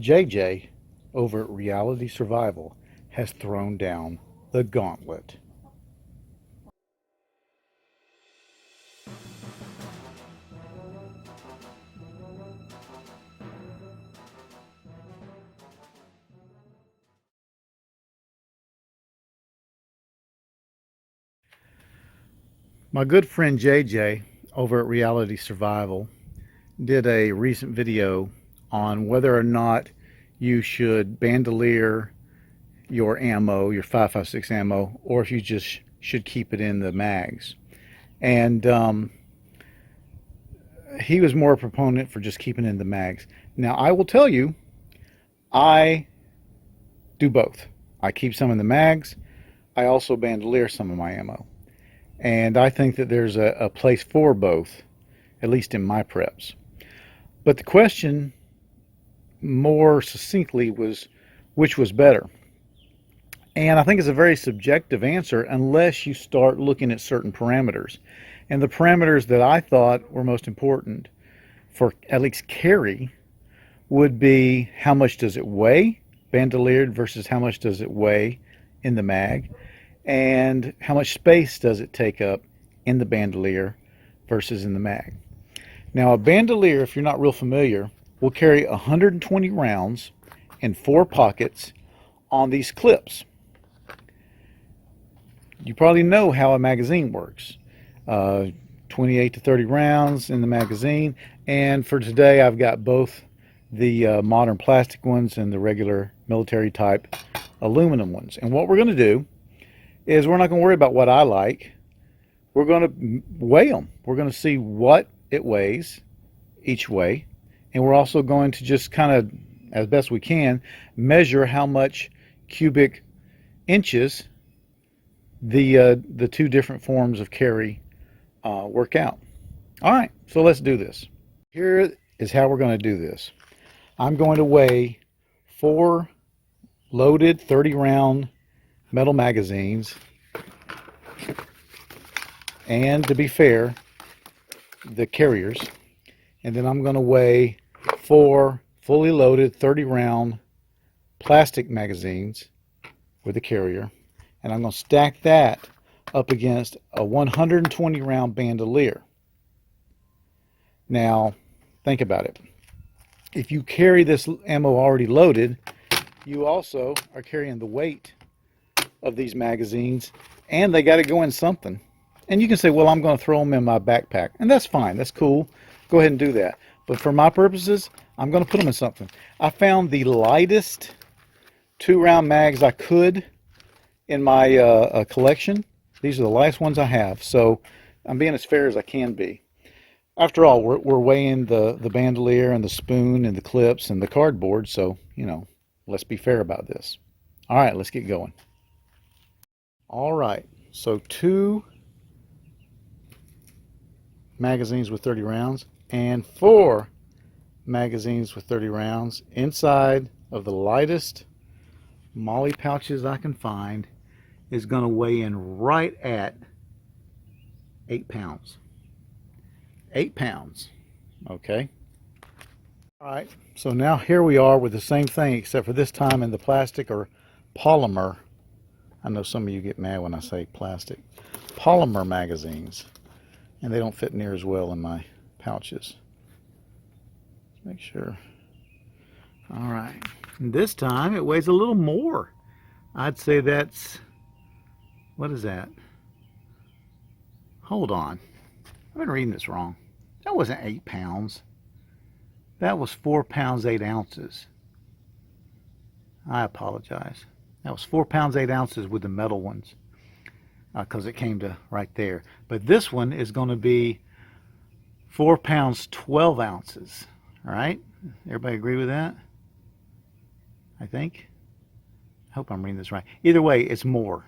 JJ over at Reality Survival has thrown down the gauntlet. My good friend JJ over at Reality Survival did a recent video on whether or not you should bandolier your ammo, your 5.56 ammo, or if you just should keep it in the mags. And he was more a proponent for just keeping it in the mags. Now, I will tell you, I do both. I keep some in the mags. I also bandolier some of my ammo. And I think that there's a place for both, at least in my preps. But the question more succinctly was, which was better? And I think it's a very subjective answer unless you start looking at certain parameters. And the parameters that I thought were most important for at least carry would be how much does it weigh, bandoliered, versus how much does it weigh in the mag, and how much space does it take up in the bandolier versus in the mag. Now, a bandolier, if you're not real familiar, will carry 120 rounds in 4 pockets on these clips. You probably know how a magazine works. 28 to 30 rounds in the magazine, and for today I've got both the modern plastic ones and the regular military type aluminum ones. And what we're going to do is we're not going to worry about what I like. We're going to weigh them. We're going to see what it weighs each way, and we're also going to just kind of, as best we can, measure how much cubic inches the two different forms of carry work out. All right, so let's do this. Here is how we're going to do this. I'm going to weigh 4 loaded 30-round metal magazines, and to be fair, the carriers, and then I'm going to weigh 4 fully loaded 30-round plastic magazines with the carrier, and I'm going to stack that up against a 120 round bandolier. Now think about it. If you carry this ammo already loaded, you also are carrying the weight of these magazines, and they got to go in something. And you can say, well, I'm going to throw them in my backpack, and that's fine, that's cool, go ahead and do that. But for my purposes, I'm going to put them in something. I found the lightest 2-round mags I could in my collection. These are the lightest ones I have, so I'm being as fair as I can be. After all, we're weighing the bandolier and the spoon and the clips and the cardboard, so, you know, let's be fair about this. All right, let's get going. All right, so 2 magazines with 30 rounds and 4 magazines with 30 rounds inside of the lightest molly pouches I can find is going to weigh in right at 8 pounds. 8 pounds, okay? All right, so now here we are with the same thing, except for this time in the plastic or polymer. I know some of you get mad when I say plastic. Polymer magazines, and they don't fit near as well in my pouches. Let's make sure. All right, and this time it weighs a little more. I'd say that's, what is that? Hold on, I've been reading this wrong. That wasn't 8 pounds. That was 4 pounds 8 ounces. I apologize. That was 4 pounds 8 ounces with the metal ones, because it came to right there. But this one is going to be 4 pounds 12 ounces. All right, everybody agree with that? I think. I hope I'm reading this right. Either way, it's more.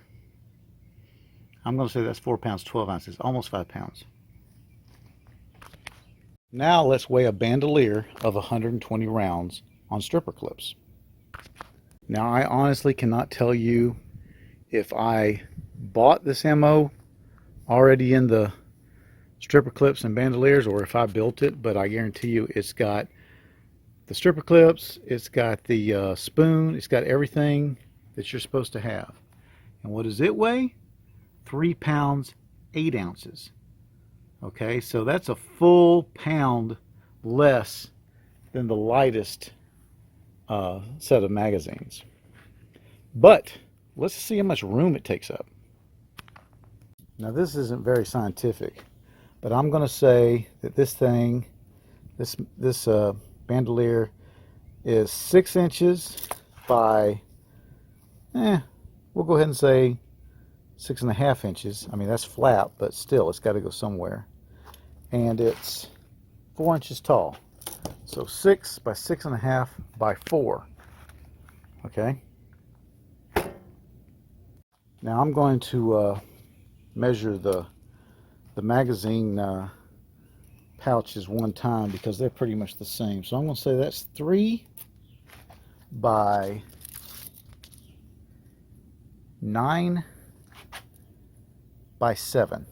I'm going to say that's 4 pounds 12 ounces, almost 5 pounds. Now let's weigh a bandolier of 120 rounds on stripper clips. Now, I honestly cannot tell you if I bought this ammo already in the stripper clips and bandoliers or if I built it, but I guarantee you it's got the stripper clips, it's got the spoon, it's got everything that you're supposed to have. And what does it weigh? 3 pounds, 8 ounces. Okay, so that's a full pound less than the lightest set of magazines. But let's see how much room it takes up. Now this isn't very scientific, but I'm going to say that this thing, this bandolier is 6 inches by, we'll go ahead and say 6.5 inches. I mean, that's flat, but still, it's got to go somewhere. And it's 4 inches tall. So 6 by 6.5 by 4. Okay. Now I'm going to measure the magazine pouches one time because they're pretty much the same. So I'm going to say that's 3 by 9 by 7.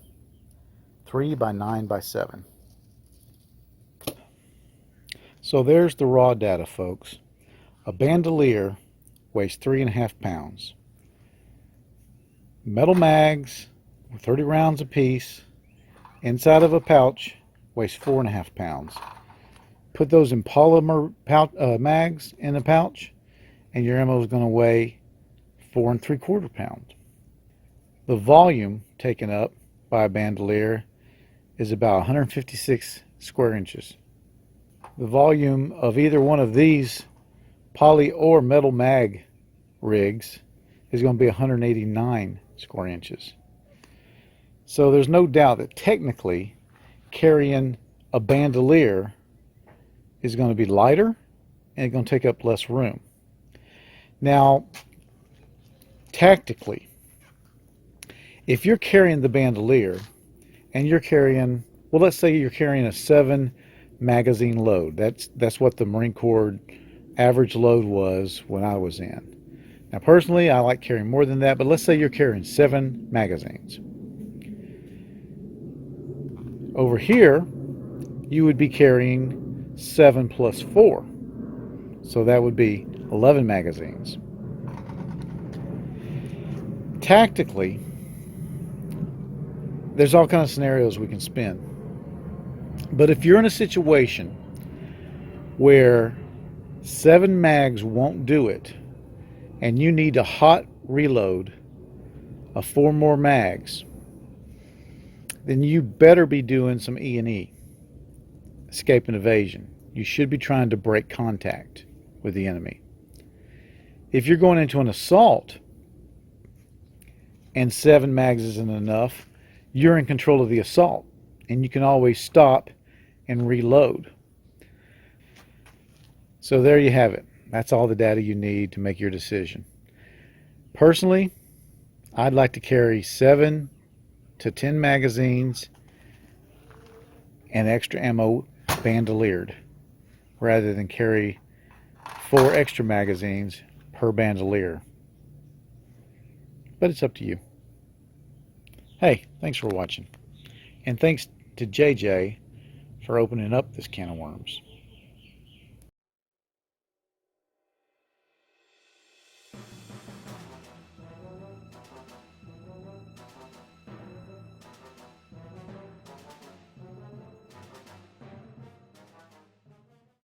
3 by 9 by 7. So there's the raw data, folks. A bandolier weighs 3.5 pounds. Metal mags, 30 rounds apiece, inside of a pouch, weighs 4.5 pounds. Put those in polymer mags in the pouch, and your ammo is going to weigh 4 3/4 pounds. The volume taken up by a bandolier is about 156 square inches. The volume of either one of these poly or metal mag rigs is going to be 189 square inches. So there's no doubt that technically carrying a bandolier is going to be lighter and it's going to take up less room. Now, tactically, if you're carrying the bandolier and you're carrying, well, let's say you're carrying a 7 magazine load. That's what the Marine Corps average load was when I was in. Now, personally, I like carrying more than that, but let's say you're carrying 7 magazines. Over here, you would be carrying 7 plus 4. So that would be 11 magazines. Tactically, there's all kinds of scenarios we can spin. But if you're in a situation where 7 mags won't do it, and you need a hot reload of 4 more mags, then you better be doing some E&E, escape and evasion. You should be trying to break contact with the enemy. If you're going into an assault and 7 mags isn't enough, you're in control of the assault, and you can always stop and reload. So there you have it. That's all the data you need to make your decision. Personally, I'd like to carry 7 to 10 magazines and extra ammo bandoliered rather than carry 4 extra magazines per bandolier. But it's up to you. Hey, thanks for watching. And thanks to JJ for opening up this can of worms.